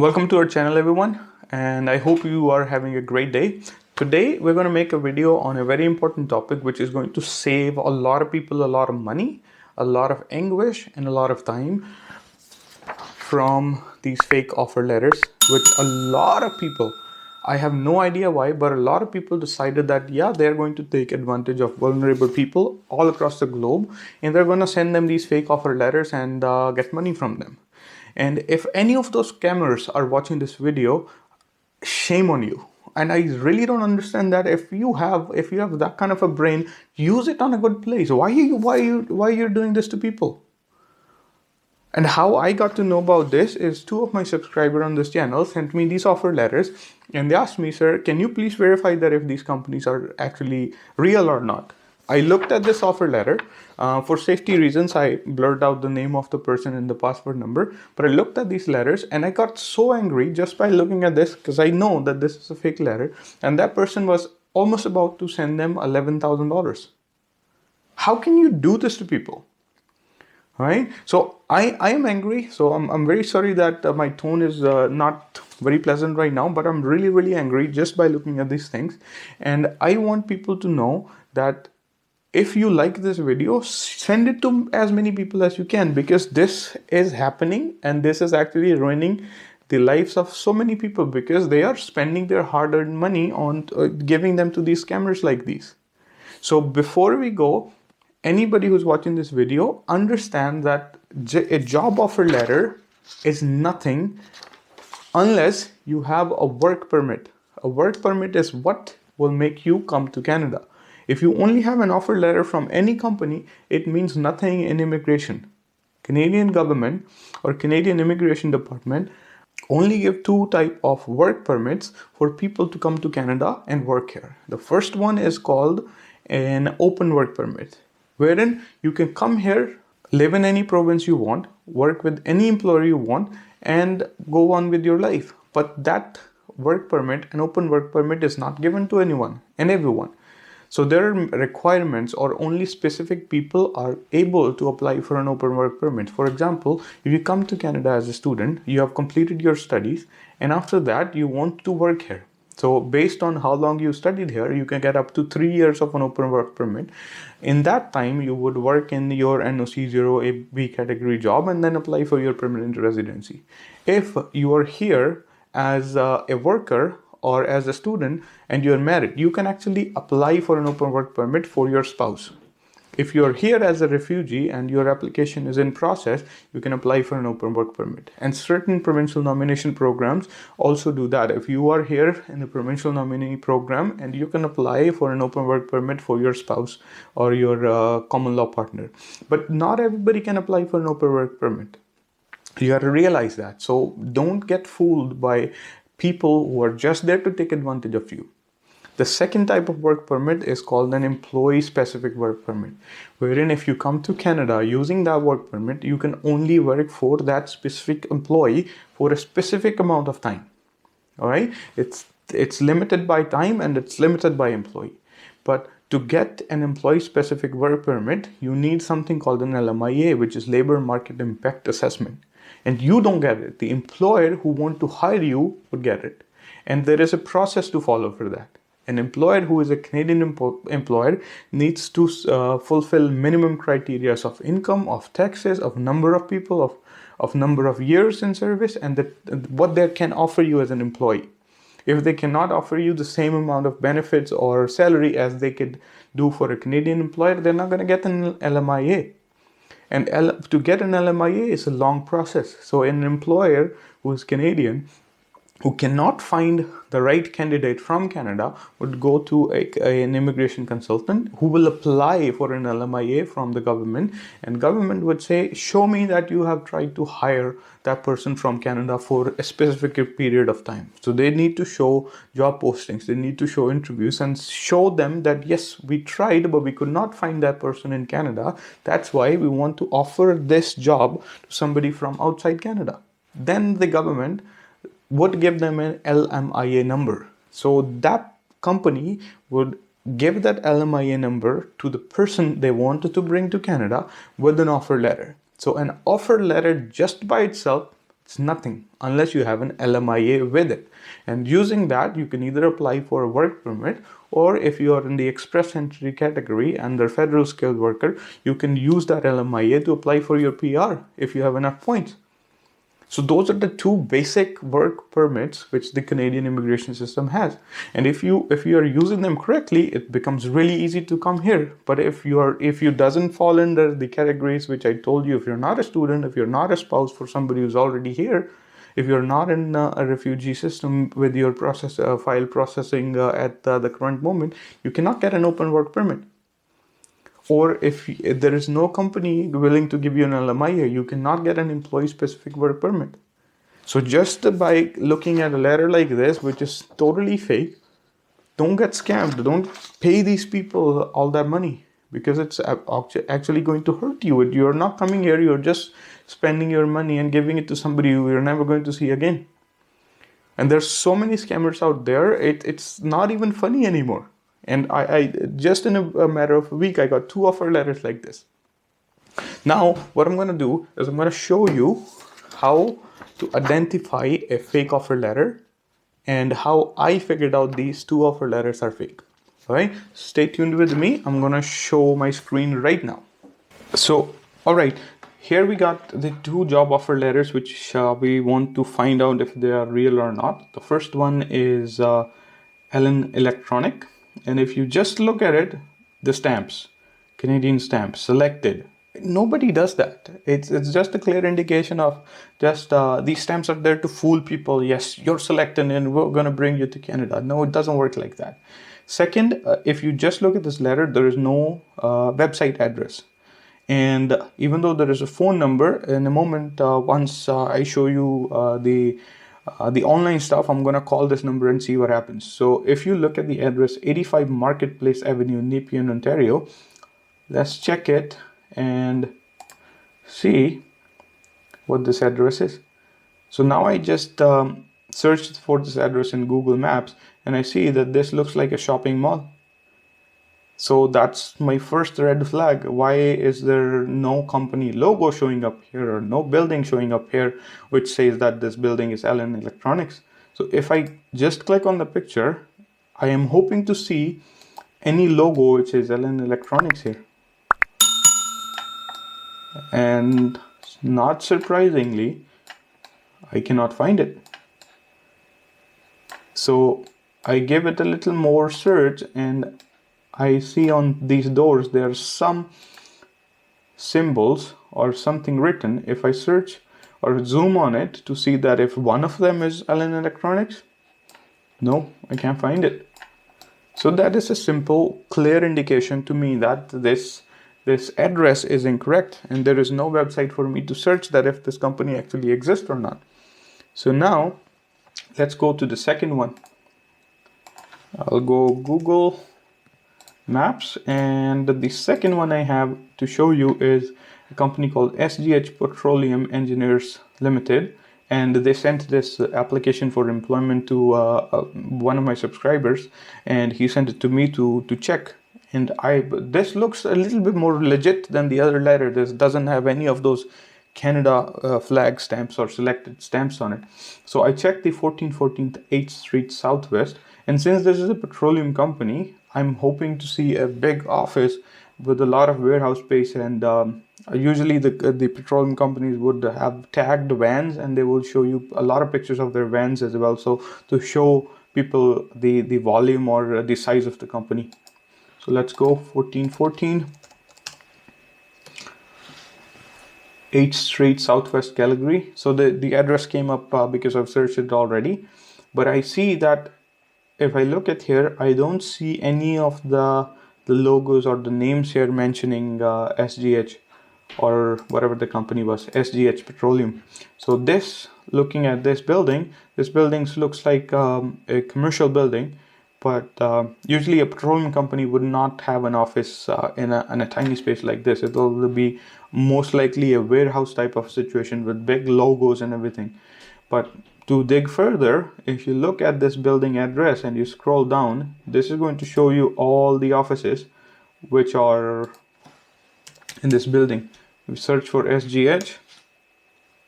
Welcome to our channel, everyone, and I hope you are having a great day. Today we're going to make a video on a very important topic which is going to save a lot of people a lot of money, a lot of anguish, and a lot of time from these fake offer letters, which a lot of people, I have no idea why, but a lot of people decided that they're going to take advantage of vulnerable people all across the globe, and they're going to send them these fake offer letters and get money from them. And if any of those scammers are watching this video, shame on you. And I really don't understand that. If you have that kind of a brain, use it on a good place. Why are you doing this to people? And how I got to know about this is two of my subscribers on this channel sent me these offer letters, and they asked me, "Sir, can you please verify that if these companies are actually real or not?" I looked at this offer letter. For safety reasons, I blurred out the name of the person and the passport number. But I looked at these letters and I got so angry just by looking at this, because I know that this is a fake letter. And that person was almost about to send them $11,000. How can you do this to people? Right? So I am angry. So I'm very sorry that my tone is not very pleasant right now, but I'm really, really angry just by looking at these things. And I want people to know that if you like this video, send it to as many people as you can, because this is happening and this is actually ruining the lives of so many people, because they are spending their hard-earned money on giving them to these scammers like these. So before we go, anybody who's watching this video, understand that a job offer letter is nothing unless you have a work permit. A work permit is what will make you come to Canada. If you only have an offer letter from any company, it means nothing in immigration. Canadian government or Canadian Immigration Department only give two type of work permits for people to come to Canada and work here. The first one is called an open work permit, wherein you can come here, live in any province you want, work with any employer you want, and go on with your life. But that work permit, an open work permit, is not given to anyone and everyone. So there are requirements, or only specific people are able to apply for an open work permit. For example, if you come to Canada as a student, you have completed your studies, and after that you want to work here. So based on how long you studied here, you can get up to 3 years of an open work permit. In that time, you would work in your NOC 0AB category job and then apply for your permanent residency. If you are here as a worker or as a student and you're married, you can actually apply for an open work permit for your spouse. If you're here as a refugee and your application is in process, you can apply for an open work permit. And certain provincial nomination programs also do that. If you are here in the provincial nominee program, and you can apply for an open work permit for your spouse or your common law partner. But not everybody can apply for an open work permit. You have to realize that. So don't get fooled by people who are just there to take advantage of you. The second type of work permit is called an employee-specific work permit, wherein if you come to Canada using that work permit, you can only work for that specific employee for a specific amount of time. All right? It's limited by time and it's limited by employee. But to get an employee-specific work permit, you need something called an LMIA, which is Labor Market Impact Assessment. And you don't get it. The employer who wants to hire you would get it. And there is a process to follow for that. An employer who is a Canadian employer needs to fulfill minimum criteria of income, of taxes, of number of people, of number of years in service, and what they can offer you as an employee. If they cannot offer you the same amount of benefits or salary as they could do for a Canadian employer, they're not going to get an LMIA. And to get an LMIA is a long process. So an employer who is Canadian, who cannot find the right candidate from Canada, would go to an immigration consultant who will apply for an LMIA from the government, and government would say, show me that you have tried to hire that person from Canada for a specific period of time. So they need to show job postings, they need to show interviews and show them that yes, we tried, but we could not find that person in Canada. That's why we want to offer this job to somebody from outside Canada. Then the government would give them an LMIA number. So that company would give that LMIA number to the person they wanted to bring to Canada with an offer letter. So an offer letter just by itself It's nothing unless you have an LMIA with it. And using that, you can either apply for a work permit, or if you are in the express entry category under federal skilled worker, you can use that LMIA to apply for your PR if you have enough points. So those are the two basic work permits which the Canadian immigration system has. And if you are using them correctly, it becomes really easy to come here. But if you doesn't fall under the categories which I told you, if you're not a student, if you're not a spouse for somebody who's already here, if you're not in a refugee system with your file processing at the current moment, you cannot get an open work permit. Or if there is no company willing to give you an LMIA, you cannot get an employee-specific work permit. So just by looking at a letter like this, which is totally fake, don't get scammed. Don't pay these people all that money, because it's actually going to hurt you. You're not coming here, you're just spending your money and giving it to somebody who you're never going to see again. And there's so many scammers out there, it's not even funny anymore. And I just in a matter of a week, I got 2 offer letters like this. Now, what I'm going to do is I'm going to show you how to identify a fake offer letter and how I figured out these 2 offer letters are fake. All right, stay tuned with me. I'm going to show my screen right now. So, all right, here we got the 2 job offer letters which we want to find out if they are real or not. The first one is Ellen Electronic. And if you just look at it, the stamps, Canadian stamps, selected. Nobody does that. It's just a clear indication of just these stamps are there to fool people. Yes, you're selected and we're going to bring you to Canada. No, it doesn't work like that. Second, if you just look at this letter, there is no website address. And even though there is a phone number, in a moment, once I show you the online stuff, I'm going to call this number and see what happens. So if you look at the address 85 Marketplace Avenue, Nepean, Ontario, let's check it and see what this address is. So now I just searched for this address in Google Maps and I see that this looks like a shopping mall. So that's my first red flag. Why is there no company logo showing up here or no building showing up here which says that this building is Ellen Electronics? So if I just click on the picture, I am hoping to see any logo which is Ellen Electronics here. And not surprisingly, I cannot find it. So I give it a little more search and I see on these doors there are some symbols or something written. If I search or zoom on it to see that if one of them is Ellen Electronics, no, I can't find it. So that is a simple, clear indication to me that this address is incorrect and there is no website for me to search that if this company actually exists or not. So now let's go to the second one. I'll go Google Maps, and the second one I have to show you is a company called SGH Petroleum Engineers Limited, and they sent this application for employment to one of my subscribers, and he sent it to me to check. And this looks a little bit more legit than the other letter. This doesn't have any of those Canada flag stamps or selected stamps on it. So I checked the 1414th 8th Street Southwest, and since this is a petroleum company, I'm hoping to see a big office with a lot of warehouse space, and usually the petroleum companies would have tagged vans, and they will show you a lot of pictures of their vans as well, so to show people the volume or the size of the company. So let's go 1414 8th Street Southwest, Calgary. So the address came up because I've searched it already, but I see that if I look at here, I don't see any of the logos or the names here mentioning SGH or whatever the company was, SGH Petroleum. So looking at this building looks like a commercial building, but usually a petroleum company would not have an office in a tiny space like this. It will be most likely a warehouse type of situation with big logos and everything. But to dig further, if you look at this building address and you scroll down, this is going to show you all the offices which are in this building. We search for SGH,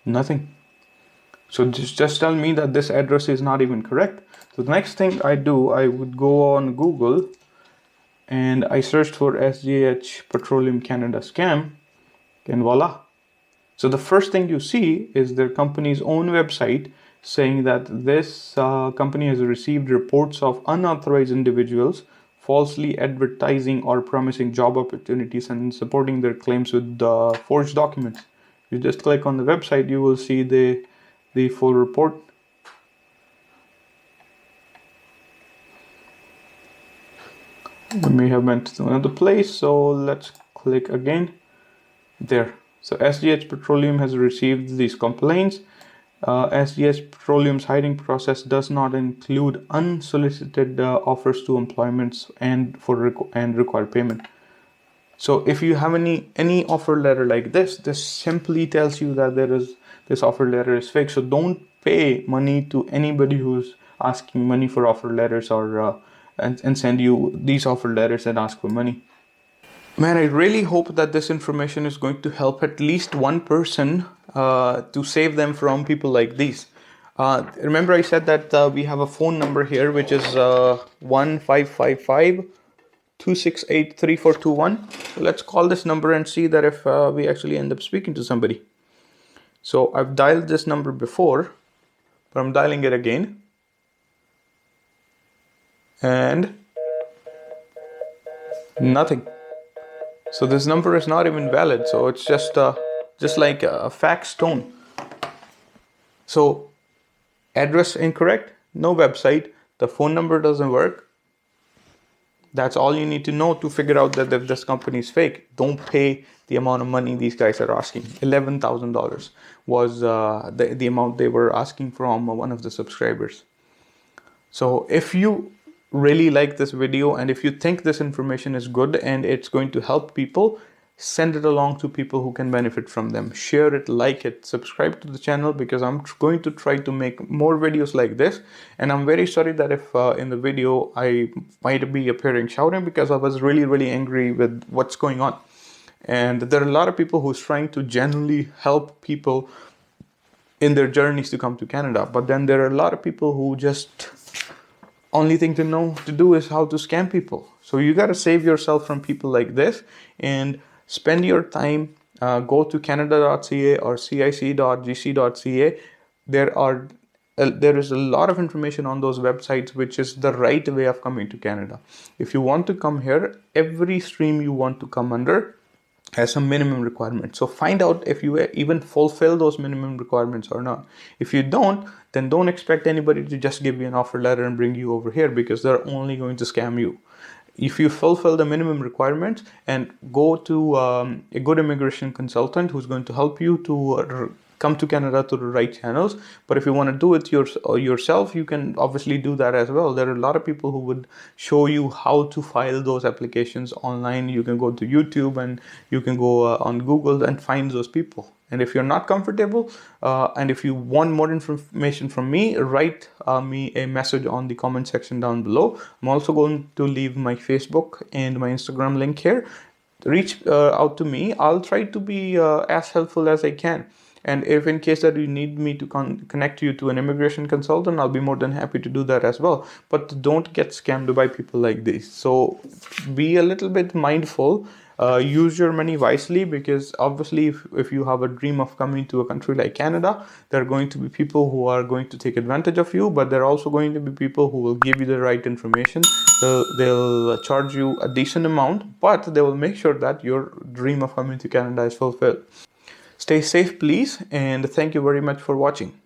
nothing. So just tell me that this address is not even correct. So the next thing I do, I would go on Google and I searched for SGH Petroleum Canada scam, and voila. So the first thing you see is their company's own website saying that this company has received reports of unauthorized individuals falsely advertising or promising job opportunities and supporting their claims with forged documents. You just click on the website, you will see the full report. We may have went to another place, so let's click again. There. So SGH Petroleum has received these complaints. SGH Petroleum's hiring process does not include unsolicited offers to employments and require payment. So if you have any offer letter like this simply tells you that this offer letter is fake. So don't pay money to anybody who's asking money for offer letters or and send you these offer letters and ask for money. Man, I really hope that this information is going to help at least one person to save them from people like these. Remember, I said that we have a phone number here, which is 1555 268 3421. Let's call this number and see that if we actually end up speaking to somebody. So I've dialed this number before, but I'm dialing it again. And nothing. So this number is not even valid. So it's just like a fax tone. So address incorrect, no website, the phone number doesn't work. That's all you need to know to figure out that if this company is fake. Don't pay the amount of money these guys are asking. $11,000 was the amount they were asking from one of the subscribers. So if you really like this video and if you think this information is good and it's going to help people, send it along to people who can benefit from them. Share it, like it, subscribe to the channel, because I'm going to try to make more videos like this. And I'm very sorry that if in the video I might be appearing shouting, because I was really angry with what's going on. And there are a lot of people who's trying to genuinely help people in their journeys to come to Canada. But then there are a lot of people who just only thing to know to do is how to scam people. So you got to save yourself from people like this and spend your time. Go to canada.ca or cic.gc.ca. There is a lot of information on those websites, which is the right way of coming to Canada. If you want to come here, every stream you want to come under has some minimum requirements. So find out if you even fulfill those minimum requirements or not. If you don't, then don't expect anybody to just give you an offer letter and bring you over here, because they're only going to scam you. If you fulfill the minimum requirements and go to a good immigration consultant who's going to help you to come to Canada to the right channels. But if you want to do it yourself, you can obviously do that as well. There are a lot of people who would show you how to file those applications online. You can go to YouTube and you can go on Google and find those people. And if you're not comfortable and if you want more information from me, write me a message on the comment section down below. I'm also going to leave my Facebook and my Instagram link here. Reach out to me. I'll try to be as helpful as I can. And if in case that you need me to connect you to an immigration consultant, I'll be more than happy to do that as well. But don't get scammed by people like this. So be a little bit mindful. Use your money wisely, because obviously if you have a dream of coming to a country like Canada, there are going to be people who are going to take advantage of you, but there are also going to be people who will give you the right information. They'll charge you a decent amount, but they will make sure that your dream of coming to Canada is fulfilled. Stay safe, please, and thank you very much for watching.